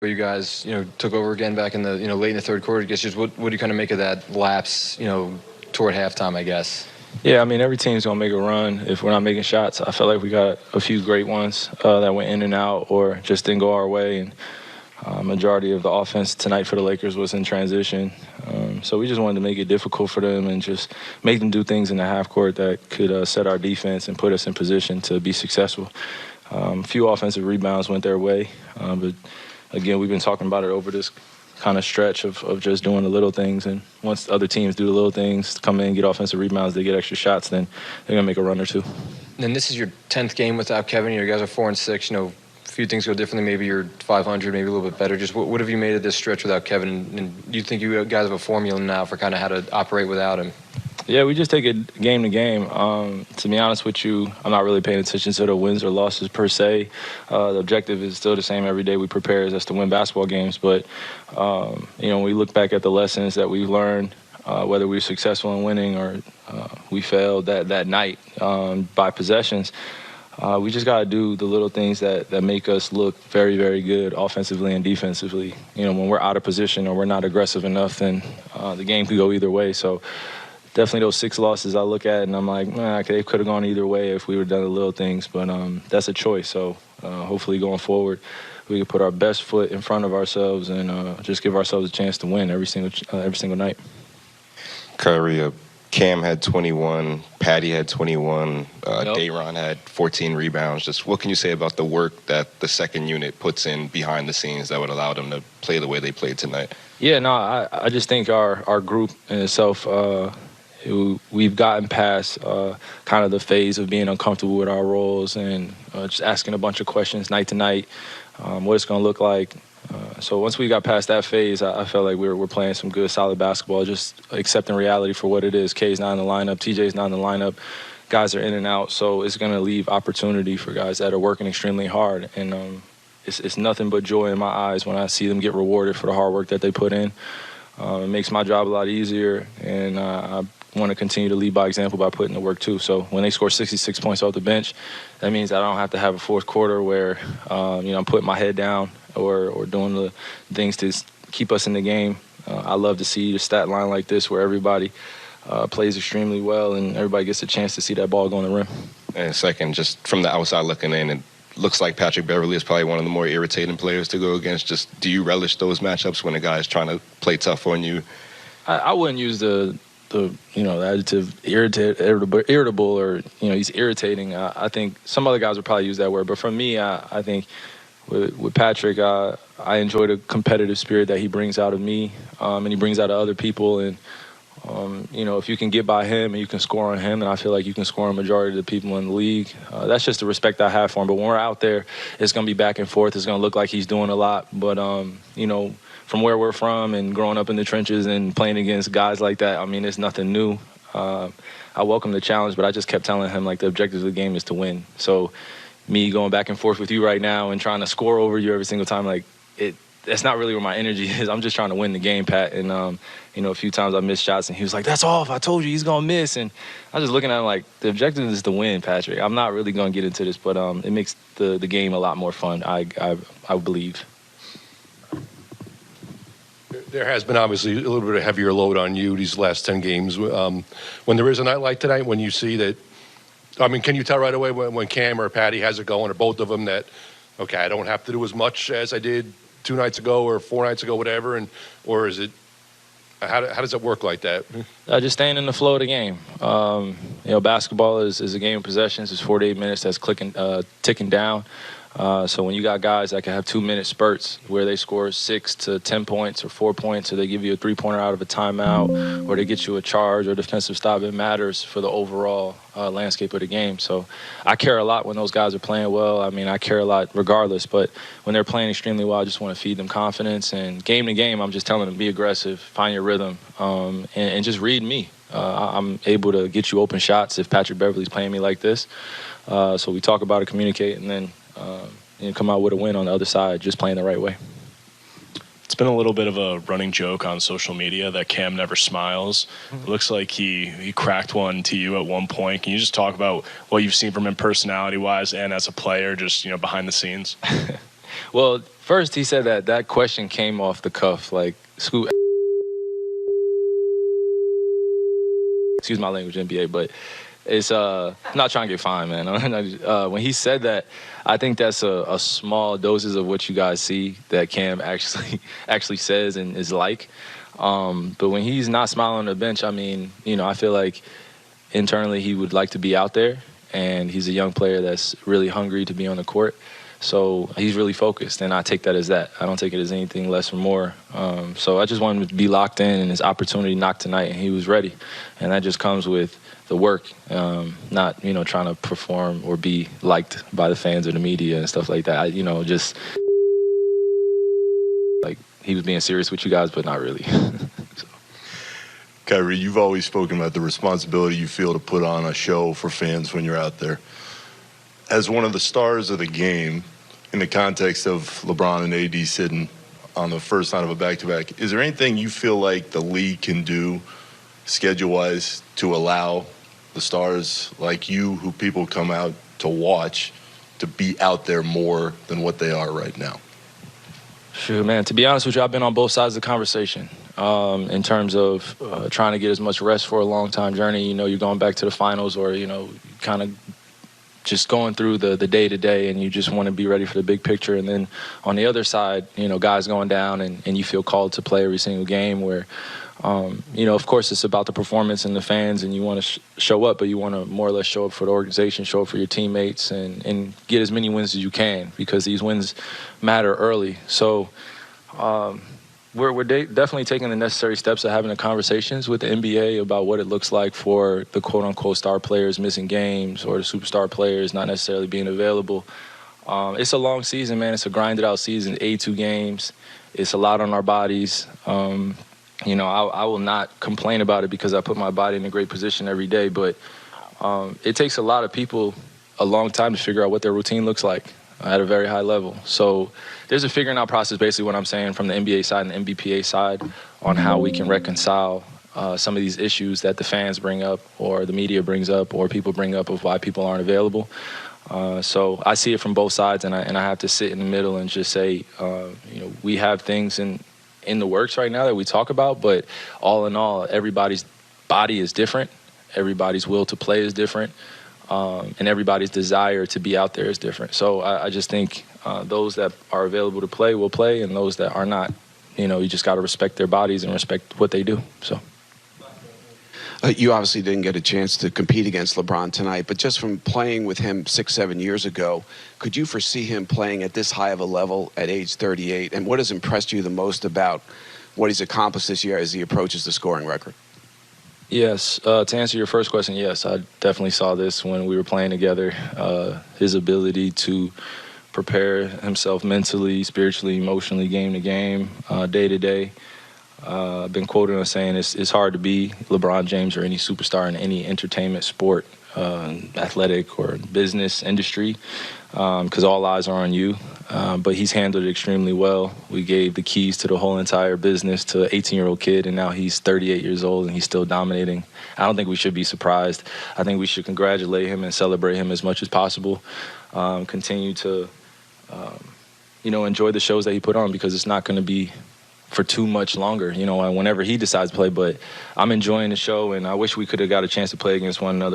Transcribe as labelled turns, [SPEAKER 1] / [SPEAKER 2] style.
[SPEAKER 1] where you guys, took over again back in the, late in the third quarter. I guess just what do you kind of make of that lapse, toward halftime, I guess?
[SPEAKER 2] Yeah, I mean, every team's going to make a run if we're not making shots. I felt like we got a few great ones that went in and out or just didn't go our way. And majority of the offense tonight for the Lakers was in transition. So we just wanted to make it difficult for them and just make them do things in the half court that could set our defense and put us in position to be successful. A few offensive rebounds went their way. But, again, we've been talking about it over this kind of stretch of just doing the little things. And once other teams do the little things, come in, get offensive rebounds, they get extra shots, then they're going to make a run or two.
[SPEAKER 1] And this is your 10th game without Kevin. You guys are 4-6. A few things go differently. Maybe you're 500, maybe a little bit better. Just what have you made of this stretch without Kevin? And do you think you guys have a formula now for kind of how to operate without him?
[SPEAKER 2] Yeah, we just take it game to game. To be honest with you, I'm not really paying attention to the wins or losses per se. The objective is still the same every day we prepare as us to win basketball games. But, when we look back at the lessons that we've learned, whether we were successful in winning or we failed that night by possessions, we just got to do the little things that make us look very, very good offensively and defensively. When we're out of position or we're not aggressive enough, then the game could go either way. So definitely those 6 losses I look at and I'm like, they could have gone either way if we would have done the little things. But that's a choice. So hopefully going forward, we can put our best foot in front of ourselves and just give ourselves a chance to win every single night.
[SPEAKER 3] Kyrie, Cam had 21, Patty had 21, Day'Ron had 14 rebounds. Just what can you say about the work that the second unit puts in behind the scenes that would allow them to play the way they played tonight? Yeah, no,
[SPEAKER 2] I just think our group in itself, we've gotten past kind of the phase of being uncomfortable with our roles and just asking a bunch of questions night to night, what it's going to look like. So once we got past that phase, I felt like we're playing some good, solid basketball, just accepting reality for what it is. K's not in the lineup, TJ's not in the lineup. Guys are in and out, so it's going to leave opportunity for guys that are working extremely hard. And it's nothing but joy in my eyes when I see them get rewarded for the hard work that they put in. It makes my job a lot easier, and I want to continue to lead by example by putting the work too. So when they score 66 points off the bench, that means I don't have to have a fourth quarter where I'm putting my head down or doing the things to keep us in the game. I love to see the stat line like this where everybody plays extremely well and everybody gets a chance to see that ball go on the rim.
[SPEAKER 3] And second, just from the outside looking in, it looks like Patrick Beverley is probably one of the more irritating players to go against. Just do you relish those matchups when a guy is trying to play tough on you?
[SPEAKER 2] I wouldn't use the adjective irritable or, he's irritating. I think some other guys would probably use that word. But for me, I think with Patrick, I enjoy the competitive spirit that he brings out of me and he brings out of other people. And, if you can get by him and you can score on him, and I feel like you can score on a majority of the people in the league, that's just the respect I have for him. But when we're out there, it's going to be back and forth. It's going to look like he's doing a lot. But, from where we're from and growing up in the trenches and playing against guys like that, it's nothing new. I welcome the challenge, but I just kept telling him, the objective of the game is to win. So me going back and forth with you right now and trying to score over you every single time, that's not really where my energy is. I'm just trying to win the game, Pat. And, a few times I missed shots, and he was like, that's off. I told you he's going to miss. And I was just looking at him the objective is to win, Patrick. I'm not really going to get into this, but it makes the game a lot more fun, I believe.
[SPEAKER 4] There has been obviously a little bit of heavier load on you these last 10 games. When there is a night like tonight, when you see that, can you tell right away when Cam or Patty has it going, or both of them, that, okay, I don't have to do as much as I did 2 nights ago or 4 nights ago, whatever, or is it, how does it work like that?
[SPEAKER 2] Just staying in the flow of the game. Basketball is a game of possessions. It's 48 minutes that's ticking down. So when you got guys that can have 2-minute spurts where they score 6 to 10 points or 4 points, or they give you a 3-pointer out of a timeout, or they get you a charge or defensive stop, it matters for the overall landscape of the game. So I care a lot when those guys are playing well. I care a lot regardless, but when they're playing extremely well, I just want to feed them confidence. And game to game, I'm just telling them, be aggressive, find your rhythm, and just read me. I'm able to get you open shots if Patrick Beverley's playing me like this. So we talk about it, communicate, and then come out with a win on the other side, just playing the right way.
[SPEAKER 5] It's been a little bit of a running joke on social media that Cam never smiles. It looks like he cracked one to you at one point. Can you just talk about what you've seen from him personality-wise and as a player, just behind the scenes?
[SPEAKER 2] Well, first he said that question came off the cuff, like Scoot. Excuse my language, NBA, but it's I'm not trying to get fined, man. When he said that, I think that's a small doses of what you guys see that Cam actually says and is like. But when he's not smiling on the bench, I mean, I feel like internally he would like to be out there, and he's a young player that's really hungry to be on the court. So he's really focused, and I take that as that. I don't take it as anything less or more. So I just want him to be locked in, and his opportunity knocked tonight, and he was ready. And that just comes with the work, not, trying to perform or be liked by the fans or the media and stuff like that. Just like he was being serious with you guys, but not really. So.
[SPEAKER 6] Kyrie, you've always spoken about the responsibility you feel to put on a show for fans when you're out there. As one of the stars of the game, in the context of LeBron and AD sitting on the first night of a back-to-back, is there anything you feel like the league can do schedule-wise to allow the stars like you, who people come out to watch, to be out there more than what they are right now?
[SPEAKER 2] Sure, man. To be honest with you, I've been on both sides of the conversation in terms of trying to get as much rest for a long-time journey. You're going back to the finals, or, kind of just going through the day-to-day, and you just want to be ready for the big picture. And then on the other side, guys going down, and you feel called to play every single game where, of course, it's about the performance and the fans, and you want to show up, but you want to more or less show up for the organization, show up for your teammates, and get as many wins as you can, because these wins matter early. So we're definitely taking the necessary steps of having the conversations with the NBA about what it looks like for the quote-unquote star players missing games, or the superstar players not necessarily being available. It's a long season, man. It's a grinded-out season, 82 games. It's a lot on our bodies. I will not complain about it because I put my body in a great position every day, but it takes a lot of people a long time to figure out what their routine looks like at a very high level. So there's a figuring out process, basically what I'm saying, from the NBA side and the NBPA side on how we can reconcile some of these issues that the fans bring up, or the media brings up, or people bring up of why people aren't available. So I see it from both sides, and I have to sit in the middle and just say, we have things in the works right now that we talk about, but all in all, everybody's body is different, everybody's will to play is different, and everybody's desire to be out there is different. So I just think those that are available to play will play, and those that are not, you just got to respect their bodies and respect what they do. So.
[SPEAKER 7] You obviously didn't get a chance to compete against LeBron tonight, but just from playing with him 6-7 years ago, could you foresee him playing at this high of a level at age 38? And what has impressed you the most about what he's accomplished this year as he approaches the scoring record?
[SPEAKER 2] Yes. To answer your first question, yes, I definitely saw this when we were playing together. His ability to prepare himself mentally, spiritually, emotionally, game to game, day to day. I've been quoted on saying it's hard to be LeBron James or any superstar in any entertainment, sport, athletic, or business industry, because all eyes are on you. But he's handled it extremely well. We gave the keys to the whole entire business to an 18-year-old kid, and now he's 38 years old, and he's still dominating. I don't think we should be surprised. I think we should congratulate him and celebrate him as much as possible. Continue to, enjoy the shows that he put on, because it's not going to be for too much longer, whenever he decides to play. But I'm enjoying the show, and I wish we could have got a chance to play against one another.